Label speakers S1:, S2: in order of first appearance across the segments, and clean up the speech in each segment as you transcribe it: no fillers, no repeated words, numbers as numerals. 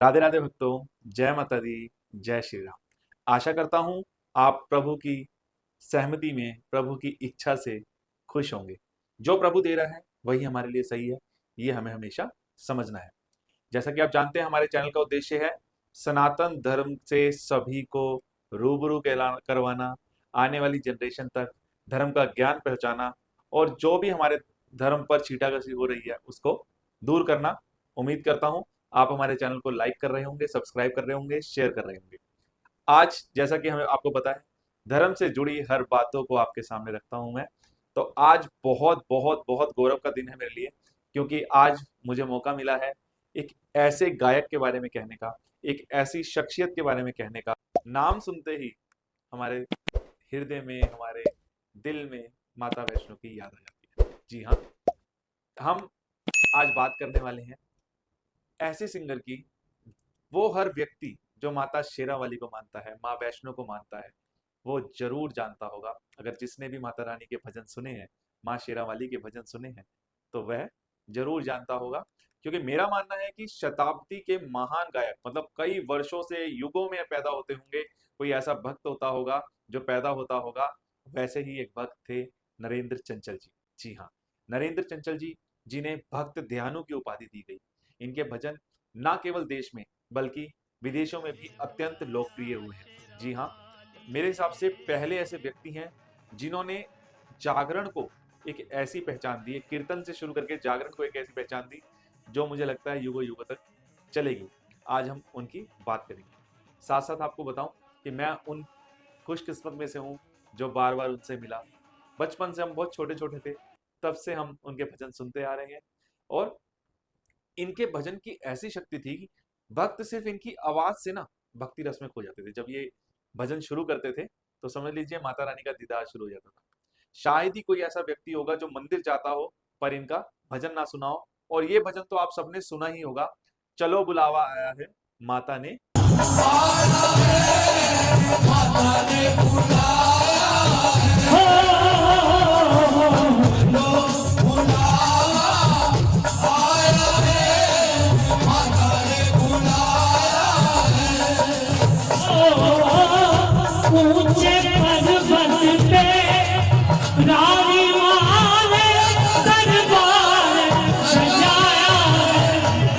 S1: राधे राधे भक्तों, जय माता दी, जय श्री राम। आशा करता हूं आप प्रभु की सहमति में, प्रभु की इच्छा से खुश होंगे। जो प्रभु दे रहा है वही हमारे लिए सही है, ये हमें हमेशा समझना है। जैसा कि आप जानते हैं, हमारे चैनल का उद्देश्य है सनातन धर्म से सभी को रूबरू करवाना, आने वाली जनरेशन तक धर्म का ज्ञान पहुंचाना और जो भी हमारे धर्म पर छींटाकशी हो रही है उसको दूर करना। उम्मीद करता हूं आप हमारे चैनल को लाइक कर रहे होंगे, सब्सक्राइब कर रहे होंगे, शेयर कर रहे होंगे। आज जैसा कि हमें आपको पता है, धर्म से जुड़ी हर बातों को आपके सामने रखता हूं मैं। तो आज बहुत बहुत बहुत गौरव का दिन है मेरे लिए, क्योंकि आज मुझे मौका मिला है एक ऐसे गायक के बारे में कहने का, एक ऐसी शख्सियत के बारे में कहने का। नाम सुनते ही हमारे हृदय में, हमारे दिल में माता वैष्णो की याद आ जाती है। जी हाँ, हम आज बात करने वाले हैं ऐसे सिंगर की, वो हर व्यक्ति जो माता शेरावाली को मानता है, माँ वैष्णो को मानता है, वो जरूर जानता होगा। अगर जिसने भी माता रानी के भजन सुने हैं, माँ शेरावाली के भजन सुने हैं, तो वह जरूर जानता होगा। क्योंकि मेरा मानना है कि शताब्दी के महान गायक, मतलब कई वर्षों से, युगों में पैदा होते होंगे, कोई ऐसा भक्त होता होगा जो पैदा होता होगा। वैसे ही एक भक्त थे नरेंद्र चंचल जी। जी हाँ, नरेंद्र चंचल जी जिन्हें भक्त दयानु की उपाधि दी गई। इनके भजन न केवल देश में बल्कि विदेशों में भी अत्यंत लोकप्रिय हुए हैं। जी हाँ, मेरे हिसाब से पहले ऐसे व्यक्ति हैं जिन्होंने जागरण को एक ऐसी पहचान दी, कीर्तन से शुरू करके जागरण को एक ऐसी पहचान दी जो मुझे लगता है युगों युगों तक चलेगी। आज हम उनकी बात करेंगे। साथ साथ आपको बताऊं कि मैं उन खुशकिस्मत में से हूं जो बार बार उनसे मिला। बचपन से हम बहुत छोटे छोटे थे, तब से हम उनके भजन सुनते आ रहे हैं। और इनके भजन की ऐसी शक्ति थी कि भक्त सिर्फ इनकी आवाज से ना भक्ति रस में खो जाते थे। जब ये भजन शुरू करते थे तो समझ लीजिए माता रानी का दीदार शुरू हो जाता था। शायद ही कोई ऐसा व्यक्ति होगा जो मंदिर जाता हो पर इनका भजन ना सुना हो। और ये भजन तो आप सबने सुना ही होगा, चलो बुलावा आया है माता ने।
S2: ऊंचे पर्वत पे रानी माँ ने दरबार सजाया है।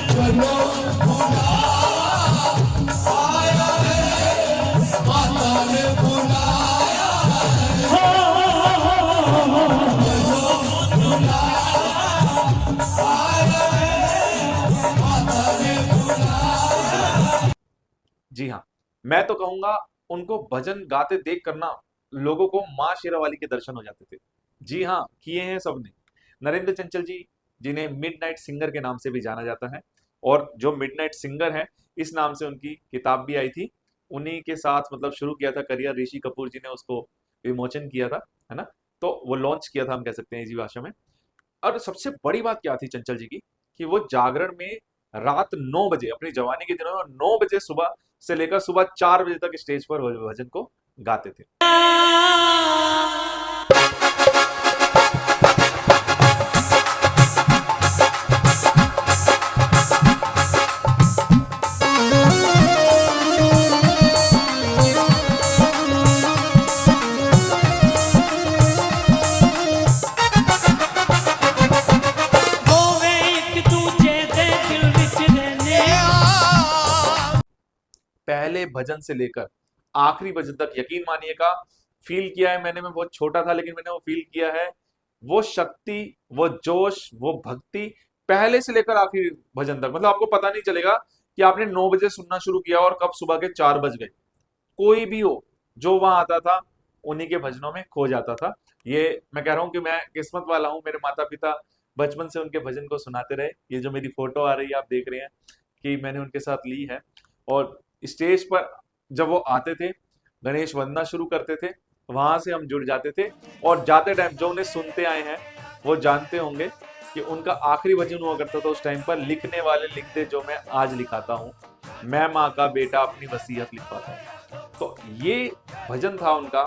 S2: चलो आया है, माता ने बुलाया है।
S1: जी हाँ, मैं तो कहूंगा उनको भजन गाते देख कर ना लोगों को माँ शेरावाली के दर्शन हो जाते थे। जी हाँ, किए हैं सबने। नरेंद्र चंचल जी जिन्हें मिडनाइट सिंगर के नाम से भी जाना जाता है, और जो मिडनाइट सिंगर है इस नाम से उनकी किताब भी आई थी। उन्हीं के साथ मतलब शुरू किया था करियर, ऋषि कपूर जी ने उसको विमोचन किया था, है ना। तो वो लॉन्च किया था, हम कह सकते हैं इसी भाषा में। और सबसे बड़ी बात क्या थी चंचल जी की, कि वो जागरण में रात 9 बजे, अपनी जवानी के दिनों में 9 बजे सुबह से लेकर सुबह 4 बजे तक स्टेज पर भजन को गाते थे।
S2: होवे एक दूजे दे दिल विच रहने।
S1: पहले भजन से लेकर आखिरी भजन तक, यकीन मानिएगा, फील किया है मैंने। मैं बहुत छोटा था लेकिन मैंने वो फील किया है। वो शक्ति, वो जोश, वो भक्ति पहले से लेकर आखिरी भजन तक, मतलब आपको पता नहीं चलेगा कि आपने 9 बजे सुनना शुरू किया और कब सुबह के 4 बज गए। कोई भी हो जो वहां आता था उन्हीं के भजनों में खो जाता था। ये मैं कह रहा हूँ कि मैं किस्मत वाला हूँ, मेरे माता पिता बचपन से उनके भजन को सुनाते रहे। ये जो मेरी फोटो आ रही है आप देख रहे हैं कि मैंने उनके साथ ली है। और स्टेज पर जब वो आते थे, गणेश वंदना शुरू करते थे, वहां से हम जुड़ जाते थे। और जाते टाइम जो उन्हें सुनते आए हैं वो जानते होंगे कि उनका आखिरी भजन हुआ करता था उस टाइम पर, लिखने वाले लिखते जो मैं आज लिखाता हूँ, मैं माँ का बेटा अपनी वसीयत लिख पाता हूँ। तो ये भजन था उनका।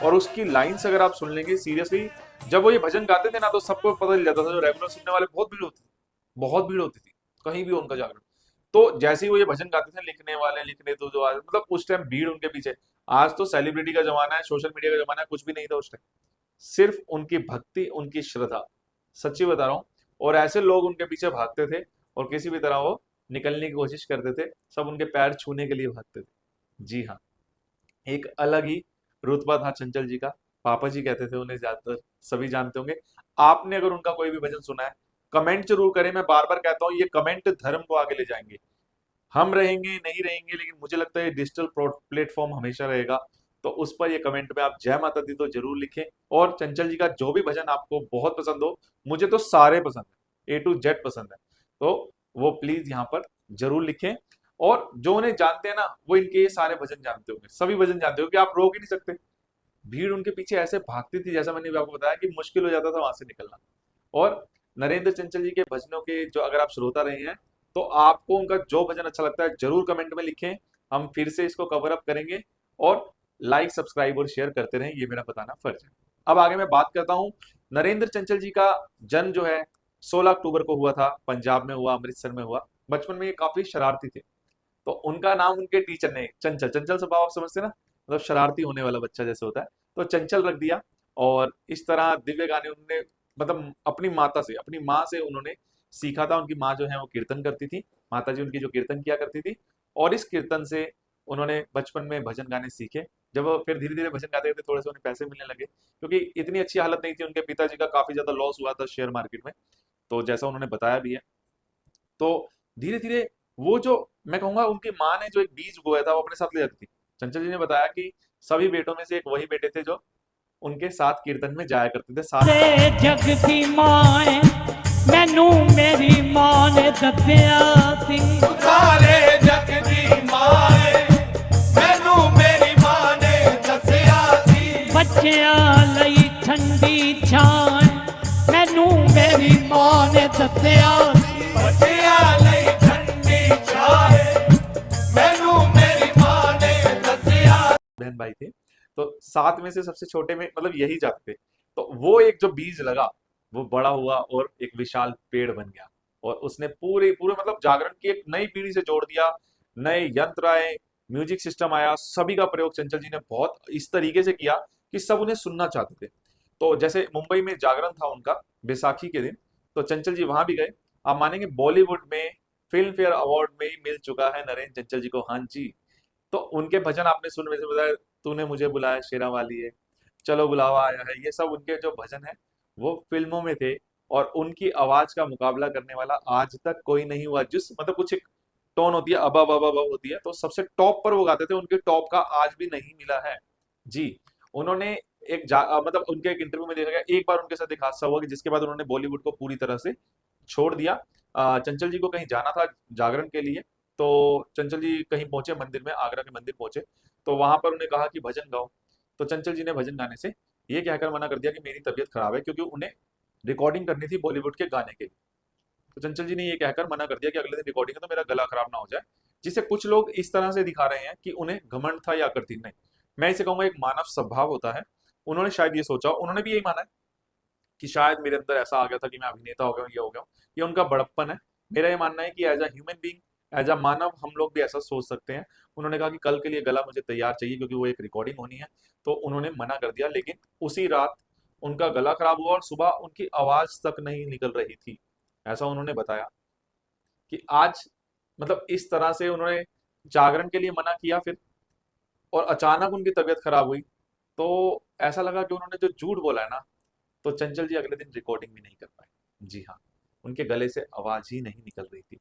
S1: और उसकी लाइन्स अगर आप सुन लेंगे सीरियसली, जब वो ये भजन गाते थे ना तो सबको पता चल जाता था, जो रेगुलर सुनने वाले, बहुत भीड़ होती थी, बहुत भीड़ होती थी कहीं भी उनका जागरण। तो जैसे ही वो ये भजन गाते थे, लिखने वाले लिखने तो जो मतलब उस टाइम भीड़ उनके पीछे। आज तो सेलिब्रिटी का जमाना है, सोशल मीडिया का जमाना है, कुछ भी नहीं था उस टाइम। सिर्फ उनकी भक्ति, उनकी श्रद्धा, सच्ची बता रहा हूँ। और ऐसे लोग उनके पीछे भागते थे और किसी भी तरह वो निकलने की कोशिश करते थे, सब उनके पैर छूने के लिए भागते थे। जी हाँ, एक अलग ही रुतबा था चंचल जी का। पापा जी कहते थे उन्हें, ज्यादातर सभी जानते होंगे। आपने अगर उनका कोई भी भजन सुना है, कमेंट जरूर करें। मैं बार बार कहता हूँ, ये कमेंट धर्म को आगे ले जाएंगे। हम रहेंगे नहीं रहेंगे, लेकिन मुझे लगता है डिजिटल प्लेटफॉर्म हमेशा रहेगा। तो उस पर ये कमेंट में आप जय माता दी तो जरूर लिखें। और चंचल जी का जो भी भजन आपको बहुत पसंद हो, मुझे तो सारे पसंद है, A to Z पसंद है, तो वो प्लीज यहाँ पर जरूर लिखें। और जो उन्हें जानते हैं ना, वो इनके ये सारे भजन जानते होंगे, सभी भजन जानते होंगे, आप रोक ही नहीं सकते। भीड़ उनके पीछे ऐसे भागती थी, जैसा मैंने भी आपको बताया, कि मुश्किल हो जाता था वहां से निकलना। और नरेंद्र चंचल जी के भजनों के जो, अगर आप श्रोता रहे हैं, तो आपको उनका जो भजन अच्छा लगता है जरूर कमेंट में लिखें। हम फिर से इसको कवर अप करेंगे। और लाइक, सब्सक्राइब और शेयर करते रहें, ये मेरा बताना फर्ज है। अब आगे मैं बात करता हूं। नरेंद्र चंचल जी का जन्म जो है 16 अक्टूबर को हुआ था, पंजाब में हुआ, अमृतसर में हुआ। बचपन में ये काफी शरारती थे, तो उनका नाम उनके टीचर ने, चंचल, चंचल स्वभाव आप समझते हैं ना, मतलब शरारती होने वाला बच्चा जैसे होता है, तो चंचल रख दिया। और इस तरह दिव्य गाने उन्होंने, मतलब अपनी माता से, अपनी माँ से उन्होंने सीखा था। उनकी माँ जो है वो कीर्तन करती थी, माता जी उनकी जो कीर्तन किया करती थी। और इस कीर्तन से उन्होंने बचपन में भजन गाने सीखे। जब वो फिर धीरे धीरे भजन गाते थे, थोड़े से उन्हें पैसे मिलने लगे, क्योंकि इतनी अच्छी हालत नहीं थी। उनके पिताजी का काफी ज्यादा लॉस हुआ था शेयर मार्केट में, तो जैसा उन्होंने बताया भी है। तो धीरे धीरे वो जो, मैं कहूंगा उनकी माँ ने जो एक बीज बोया था, वो अपने साथ ले जाती थी। चंचल जी ने बताया कि सभी बेटों में से एक वही बेटे थे जो उनके साथ कीर्तन में जाया करते थे, साथ।
S2: रे जग दी माए मैनू मेरी मां ने दसिया सी
S3: सारे जग दी माए मैनू मेरी मां ने दसिया सी
S2: बच्चियां लई ठंडी छाए मैनू मेरी मां ने दसिया सी
S3: बच्चियां लई ठंडी छाए मैनू मेरी मां ने दसिया।
S1: बहन भाई थे, तो साथ में से सबसे छोटे में मतलब यही जाते थे। तो वो एक जो बीज लगा, वो बड़ा हुआ और एक विशाल पेड़ बन गया। और उसने पूरे पूरे मतलब जागरण की एक नई पीढ़ी से जोड़ दिया। नए यंत्र आए, म्यूजिक सिस्टम आया, सभी का प्रयोग चंचल जी ने बहुत इस तरीके से किया कि सब उन्हें सुनना चाहते थे। तो जैसे मुंबई में जागरण था उनका बैसाखी के दिन, तो चंचल जी वहां भी गए। आप मानेंगे, बॉलीवुड में फिल्म फेयर अवार्ड में ही मिल चुका है नरेंद्र चंचल जी को। हाँ जी। तो उनके भजन आपने सुन, वैसे बताया, तूने मुझे बुलाया शेरा वाली है, चलो बुलावा आया है, ये सब उनके जो भजन है वो फिल्मों में थे। और उनकी आवाज का मुकाबला करने वाला आज तक कोई नहीं हुआ। जिस मतलब कुछ एक टोन होती है, अब अब अब अब होती है, तो सबसे टॉप पर वो गाते थे, उनके टॉप का आज भी नहीं मिला है। जी। उन्होंने मतलब उनके एक इंटरव्यू में देखा गया, एक बार उनके साथ एक हादसा हुआ कि जिसके बाद उन्होंने बॉलीवुड को पूरी तरह से छोड़ दिया। चंचल जी को कहीं जाना था जागरण के लिए, तो चंचल जी कहीं पहुंचे मंदिर में, आगरा के मंदिर पहुंचे, तो वहां पर उन्हें कहा कि भजन गाओ। तो चंचल जी ने भजन गाने से ये कहकर मना कर दिया कि मेरी तबीयत खराब है, क्योंकि उन्हें रिकॉर्डिंग करनी थी बॉलीवुड के गाने के लिए। तो चंचल जी ने ये कहकर मना कर दिया कि अगले दिन रिकॉर्डिंग है, तो मेरा गला खराब ना हो जाए। जिसे कुछ लोग इस तरह से दिखा रहे हैं कि उन्हें घमंड था या आकृति, नहीं। मैं इसे कहूंगा एक मानव स्वभाव होता है। उन्होंने शायद ये सोचा, उन्होंने भी यही माना है कि शायद मेरे अंदर ऐसा आ गया था कि मैं अभिनेता हो गया हूँ, ये हो गया हूँ। ये उनका बड़प्पन है। मेरा ये मानना है कि as a human being, as a मानव, हम लोग भी ऐसा सोच सकते हैं। उन्होंने कहा कि कल के लिए गला मुझे तैयार चाहिए, क्योंकि वो एक रिकॉर्डिंग होनी है। तो उन्होंने मना कर दिया, लेकिन उसी रात उनका गला खराब हुआ और सुबह उनकी आवाज तक नहीं निकल रही थी। ऐसा उन्होंने बताया कि आज, मतलब इस तरह से उन्होंने जागरण के लिए मना किया फिर, और अचानक उनकी तबीयत खराब हुई। तो ऐसा लगा कि उन्होंने जो झूठ बोला है ना, तो चंचल जी अगले दिन रिकॉर्डिंग भी नहीं कर पाए। जी हाँ, उनके गले से आवाज ही नहीं निकल रही थी।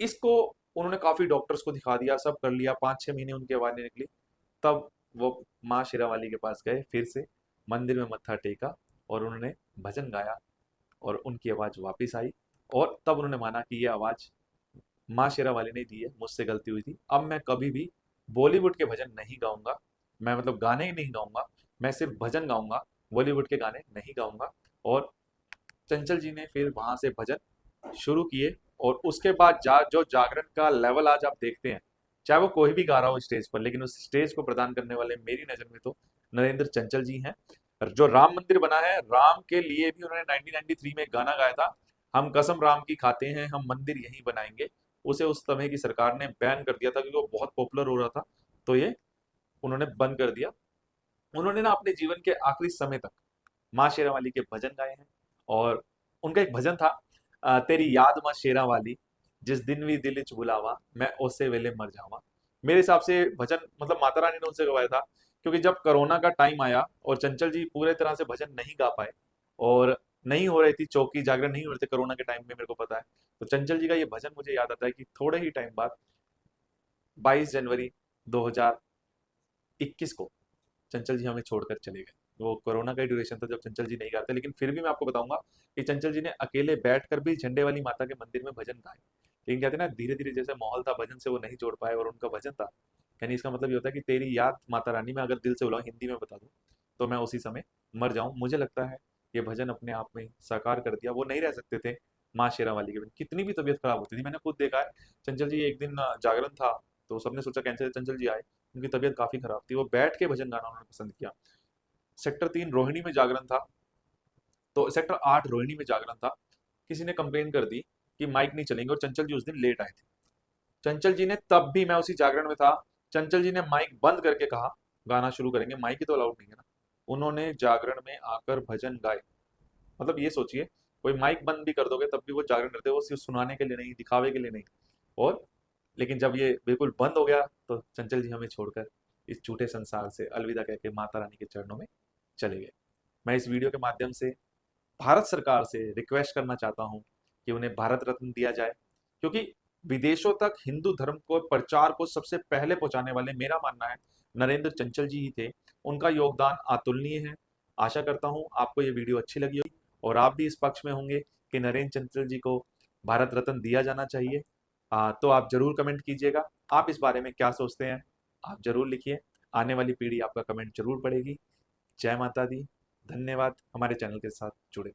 S1: इसको उन्होंने काफी डॉक्टर्स को दिखा दिया, सब कर लिया, 5-6 महीने उनकी आवाज नहीं निकली। तब वो माँ शेरावाली के पास गए, फिर से मंदिर में मत्था टेका और उन्होंने भजन गाया, और उनकी आवाज वापस आई। और तब उन्होंने माना कि ये आवाज माँ शेरावाली ने दी है, मुझसे गलती हुई थी। अब मैं कभी भी बॉलीवुड के भजन नहीं गाऊंगा, मैं मतलब गाने ही नहीं गाऊंगा, मैं सिर्फ भजन गाऊंगा, बॉलीवुड के गाने नहीं गाऊंगा। और चंचल जी ने फिर वहां से भजन शुरू किए। और उसके बाद जो जागरण का लेवल आज आप देखते हैं, चाहे वो कोई भी गा रहा हो स्टेज पर, लेकिन उस स्टेज को प्रदान करने वाले मेरी नजर में तो नरेंद्र चंचल जी हैं। जो राम मंदिर बना है, राम के लिए भी उन्होंने 1993 में एक गाना गाया था, हम कसम राम की खाते हैं, हम मंदिर यहीं बनाएंगे। उसे उस समय की सरकार ने बैन कर दिया था क्योंकि वो बहुत पॉपुलर हो रहा था, तो ये उन्होंने बंद कर दिया। उन्होंने ना अपने जीवन के आखिरी समय तक माँ शेरा वाली के भजन गाए हैं। और उनका एक भजन था, तेरी याद माँ शेरा वाली, जिस दिन भी दिल च बुलावा, मैं ओसे वेले मर जावा। मेरे हिसाब से भजन मतलब माता रानी ने उनसे गवाया था, क्योंकि जब कोरोना का टाइम आया और चंचल जी पूरे तरह से भजन नहीं गा पाए और नहीं हो रही थी, चौकी जागरण नहीं हो रहे थे कोरोना के टाइम में, मेरे को पता है। तो चंचल जी का ये भजन मुझे याद आता है कि थोड़े ही टाइम बाद 22 जनवरी 2021 को चंचल जी हमें छोड़कर चले गए। वो कोरोना का ही ड्यूरेशन था जब चंचल जी नहीं गाते, लेकिन फिर भी मैं आपको बताऊंगा कि चंचल जी ने अकेले बैठकर भी झंडे वाली माता के मंदिर में भजन गाए। लेकिन कहते हैं ना, धीरे धीरे जैसे माहौल था भजन से वो नहीं जोड़ पाए, और उनका भजन था, यानी इसका मतलब ये होता है कि तेरी याद माता रानी में अगर दिल से बुलाऊं, हिंदी में बता दूं, तो मैं उसी समय मर जाऊं। मुझे लगता है ये भजन अपने आप में साकार कर दिया। वो नहीं रह सकते थे माँ शेरा वाली के बिन, कितनी भी तबीयत खराब होती थी। मैंने खुद देखा है, चंचल जी एक दिन जागरण था, तो सबने सोचा कैंसर चंचल जी आए, उनकी तबीयत काफी खराब थी, वो बैठ के भजन गाना उन्होंने पसंद किया। सेक्टर 3 रोहिणी में जागरण था, तो सेक्टर 8 रोहिणी में जागरण था, किसी ने कंप्लेन कर दी कि माइक नहीं चलेंगे, और चंचल जी उस दिन लेट आए थे। चंचल जी ने तब भी, मैं उसी जागरण में था, चंचल जी ने माइक बंद करके कहा गाना शुरू करेंगे, माइक ही तो अलाउड नहीं है ना। उन्होंने जागरण में आकर भजन गाए। मतलब ये सोचिए, कोई माइक बंद भी कर दोगे तब भी वो जागरण करते, वो सिर्फ सुनाने के लिए नहीं, दिखावे के लिए नहीं। और लेकिन जब ये बिल्कुल बंद हो गया तो चंचल जी हमें छोड़कर इस झूठे संसार से अलविदा कह के माता रानी के चरणों में चले गए। मैं इस वीडियो के माध्यम से भारत सरकार से रिक्वेस्ट करना चाहता हूं कि उन्हें भारत रत्न दिया जाए, क्योंकि विदेशों तक हिंदू धर्म को प्रचार को सबसे पहले पहुंचाने वाले, मेरा मानना है, नरेंद्र चंचल जी ही थे। उनका योगदान अतुलनीय है। आशा करता हूं आपको ये वीडियो अच्छी लगी होगी और आप भी इस पक्ष में होंगे कि नरेंद्र चंचल जी को भारत रत्न दिया जाना चाहिए। तो आप जरूर कमेंट कीजिएगा, आप इस बारे में क्या सोचते हैं, आप जरूर लिखिए। आने वाली पीढ़ी आपका कमेंट जरूर पढ़ेगी। जय माता दी। धन्यवाद हमारे चैनल के साथ जुड़े।